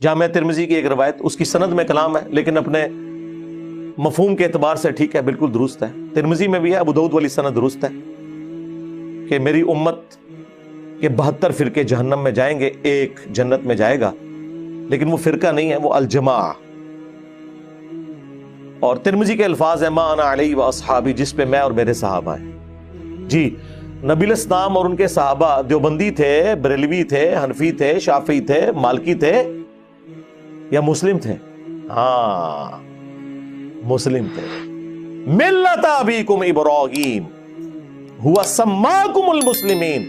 जामिया तिरमिजी की एक रवायत, उसकी सनद में कलाम है लेकिन अपने मफहूम के एतबार से ठीक है, बिल्कुल दुरुस्त है। तिरमिजी में भी है, अबू दाऊद वाली सनद दुरुस्त है कि मेरी उम्मत के 72 फिरके जहन्नम में जाएंगे, एक जन्नत में जाएगा, लेकिन वो फिरका नहीं है, वो अल-जमा। और तिरमिजी के अल्फाज है मा अना अलैहि व अस्हाबी, जिस पे मैं और मेरे सहाबा हैं। जी, नबी इस्लाम और उनके सहाबा देवबंदी थे, बरेलवी थे, हनफी थे, शाफी थे, मालकी थे या मुस्लिम थे? हाँ, मुस्लिम थे। मिल्लत अबीकुम इब्राहीम हुवा सम्माकुमुल मुस्लिमीन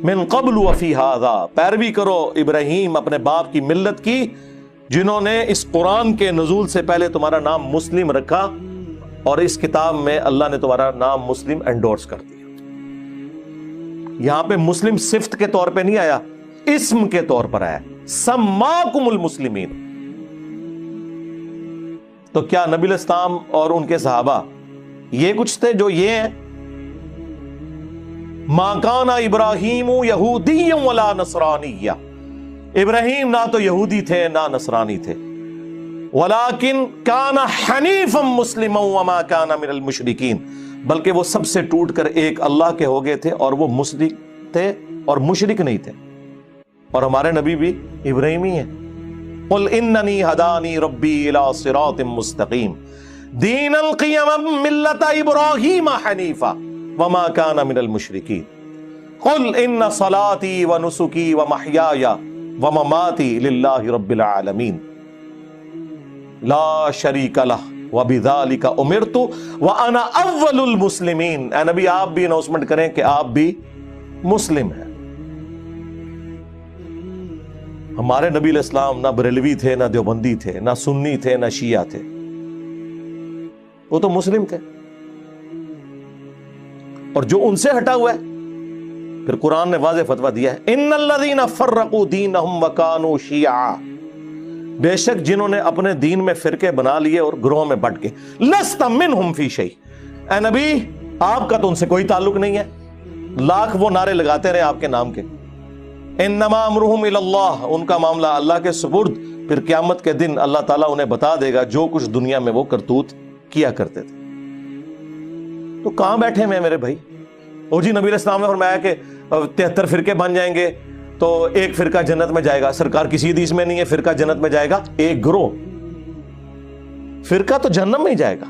मिन क़ब्लु व फ़ी हाज़ा, पैरवी करो इब्राहीम अपने बाप की मिल्लत की, जिन्होंने इस कुरान के नुज़ूल से पहले तुम्हारा नाम मुस्लिम रखा और इस किताब में अल्लाह ने तुम्हारा नाम मुस्लिम एंडोर्स कर दिया। यहां पे मुस्लिम सिफ्त के तौर पे नहीं आया, इस्म के तौर पर आया, सम्माकुमुल मुस्लिमीन। तो क्या नबी इस्लाम और उनके सहाबा ये कुछ थे जो ये हैं? मा काना इब्राहीमु यहूदिय्यन वला नसरानिय्या, इब्राहीम ना तो यहूदी थे ना नसरानी थे, वलाकिन काना हनीफम मुस्लिमन वमा काना मिनल मुशरिकीन, बल्कि वो सबसे टूटकर एक अल्लाह के हो गए थे और वो मुस्लिम थे और मुशरिक नहीं थे। और हमारे नबी भी इब्राहीमी हैं। कुल इन्ननी हदानी रब्बी इला सिरातिम मुस्तकीम दीनल क़ियम मिल्लत इब्राहीम हनीफा वमा काना मिनल मुशरिकीन कुल इन्न सलाती व नुसुकी व महयाया व ममाती लिल्लाहि रब्बिल आलमीन ला शरीका लह व बिज़ालिका उमिरतु व अना अव्वलुल मुस्लिमीन। ऐ नबी, आप भी अनाउंसमेंट करें कि आप भी मुस्लिम हैं। हमारे नबी इस्लाम ना बरेलवी थे, ना देवबंदी थे, ना सुन्नी थे, ना शिया थे, वो तो मुस्लिम थे। और जो उनसे हटा हुआ है, फिर कुरान ने वाज़ेह फतवा दिया है, इन्नल्लज़ीना फ़र्रक़ू दीनहुम व कानू शिया, बेशक जिन्होंने अपने दीन में फिरके बना लिए और ग्रोह में बट गए, लस्त मिनहुम फी शै, ऐ नबी आपका तो उनसे कोई ताल्लुक नहीं है। लाख वो नारे लगाते रहे आपके नाम के, इन्नमा अमरुहुम इलल्लाह, उनका मामला अल्लाह के सुपुर्द, फिर क़यामत के दिन अल्लाह ताला उन्हें बता देगा जो कुछ दुनिया में वो करतूत किया करते थे। तो कहां बैठे हैं मेरे भाई? ओ जी, नबी इस्लाम ने फरमाया कि 73 फिरके बन जाएंगे तो एक फिरका जन्नत में जाएगा। सरकार किसी हदीस में नहीं है फिरका जन्नत में जाएगा, एक ग्रोह फिरका तो जहन्नम में ही जाएगा।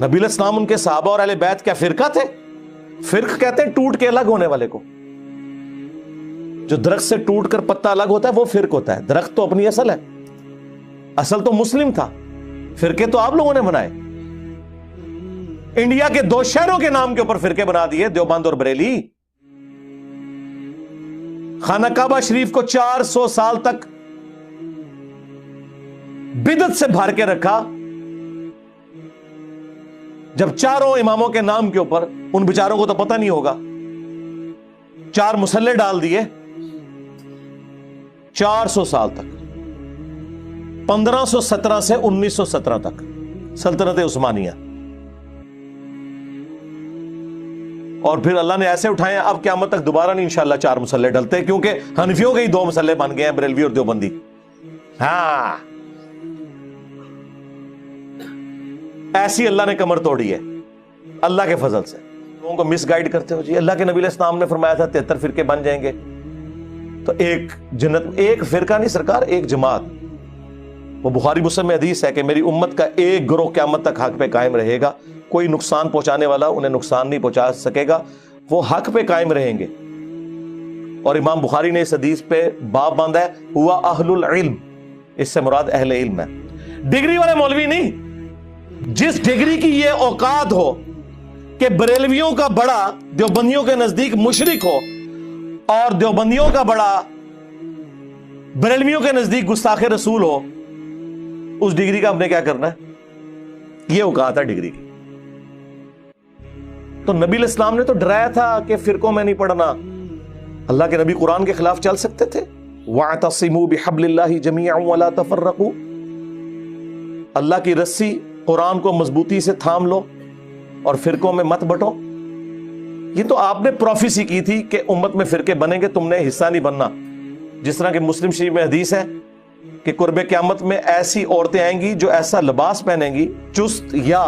नबी इस्लाम, उनके सहाबा और अहले बैत क्या फिरका थे? फिरक कहते हैं टूट के अलग होने वाले को। जो दरख्त से टूट कर पत्ता अलग होता है वो फिरक होता है। दरख्त तो अपनी असल है, असल तो मुस्लिम था, फिरके तो आप लोगों ने बनाए। इंडिया के 2 शहरों के नाम के ऊपर फिरके बना दिए, देवबंद और बरेली। खाना काबा शरीफ को 400 साल तक बिदअत से भर के रखा, जब चारों इमामों के नाम के ऊपर, उन बेचारों को तो पता नहीं होगा, 4 मुसल्ले डाल दिए 400 साल तक, 1517 से 1917 तक सल्तनत उस्मानिया। और फिर अल्लाह ने ऐसे उठाए, अब क़यामत तक दोबारा नहीं इंशाअल्लाह 4 मुसल्ले डलते, क्योंकि हनफियों के ही 2 मुसल्ले बन गए हैं, बरेलवी और देवबंदी। हाँ, ऐसी अल्लाह ने कमर तोड़ी है अल्लाह के फजल से। लोगों को मिसगाइड करते हो जी। अल्लाह के नबी इस्लाम ने फरमाया था 73 फिरके बन जाएंगे तो एक जन्नत, एक फिरका नहीं सरकार, एक जमात। वो बुखारी मुस्लिम में हदीस है कि मेरी उम्मत का एक गिरोह क़यामत तक हक पे कायम रहेगा, कोई नुकसान पहुंचाने वाला उन्हें नुकसान नहीं पहुंचा सकेगा, वो हक पे कायम रहेंगे। और इमाम बुखारी ने इस हदीस पे बाब बांधा है, हुआ अहलुल इल्म, इससे मुराद अहले इल्म है, डिग्री वाले मौलवी नहीं। जिस डिग्री की ये औकात हो कि बरेलवियों का बड़ा देवबंदियों के नजदीक मुशरिक हो और देवबंदियों का बड़ा बरेलवियों के नजदीक गुस्ताखे रसूल हो, उस डिग्री का हमने क्या करना है? ये औकात है डिग्री की। तो नबी इस्लाम ने तो डराया था कि फिरकों में नहीं पढ़ना। अल्लाह के नबी कुरान के खिलाफ चल सकते थे? वअतसिमू बिहब्लिल्लाहि जमीअन वला तफर्रकू, अल्लाह की रस्सी कुरान को मजबूती से थाम लो और फिरकों में मत बंटो। ये तो आपने प्रोफेसी की थी कि उम्मत में फिरके बनेंगे, तुमने हिस्सा नहीं बनना। جس طرح کہ مسلم شریف میں حدیث ہے کہ قرب قیامت میں ایسی عورتیں آئیں گی جو ایسا لباس پہنیں گی چست یا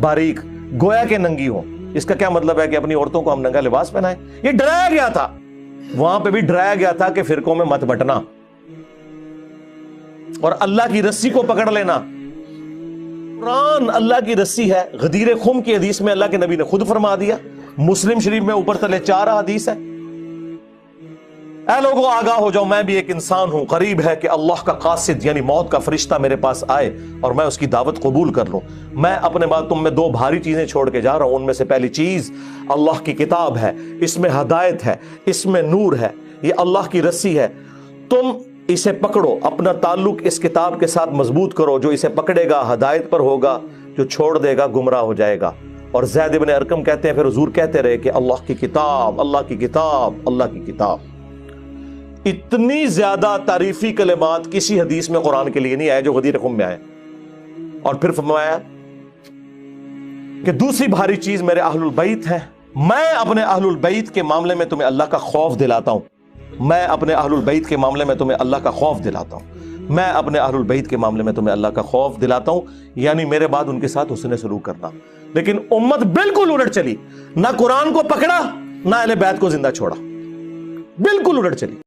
باریک گویا کہ ننگی ہو. اس کا کیا مطلب ہے کہ اپنی عورتوں کو ہم ننگا لباس پہنائیں؟ یہ ڈرایا گیا تھا، وہاں پہ بھی ڈرایا گیا تھا کہ فرقوں میں مت بٹنا اور اللہ کی رسی کو پکڑ لینا. قرآن اللہ کی رسی ہے. غدیر خم کی حدیث میں اللہ کے نبی نے خود فرما دیا. مسلم شریف میں اوپر تلے 4 حدیث ہے. اے لوگوں آگاہ ہو جاؤ، میں بھی ایک انسان ہوں، قریب ہے کہ اللہ کا قاصد یعنی موت کا فرشتہ میرے پاس آئے اور میں اس کی دعوت قبول کر لوں. میں اپنے بعد تم میں 2 بھاری چیزیں چھوڑ کے جا رہا ہوں. ان میں سے پہلی چیز اللہ کی کتاب ہے، اس میں ہدایت ہے، اس میں نور ہے، یہ اللہ کی رسی ہے. تم اسے پکڑو، اپنا تعلق اس کتاب کے ساتھ مضبوط کرو. جو اسے پکڑے گا ہدایت پر ہوگا، جو چھوڑ دے گا گمراہ ہو جائے گا. اور زید بن ارقم کہتے ہیں پھر حضور کہتے رہے کہ اللہ کی کتاب، اللہ کی کتاب، اللہ کی کتاب. اتنی زیادہ تعریفی کلمات کسی حدیث میں قرآن کے لیے نہیں آئے جو غدیر خم میں آئے. اور پھر فرمایا کہ دوسری بھاری چیز میرے اہل البیت ہیں. میں اپنے اہل البیت کے معاملے میں تمہیں اللہ کا خوف دلاتا ہوں. میں اپنے اہل البیت کے معاملے میں تمہیں اللہ کا خوف دلاتا ہوں. میں اپنے اہل البیت کے معاملے میں تمہیں اللہ کا خوف دلاتا ہوں، یعنی میرے بعد ان کے ساتھ حسن سلوک کرنا. لیکن امت بالکل الٹ چلی، نہ قرآن کو پکڑا نہ اہل بیت کو زندہ چھوڑا، بالکل الٹ چلی.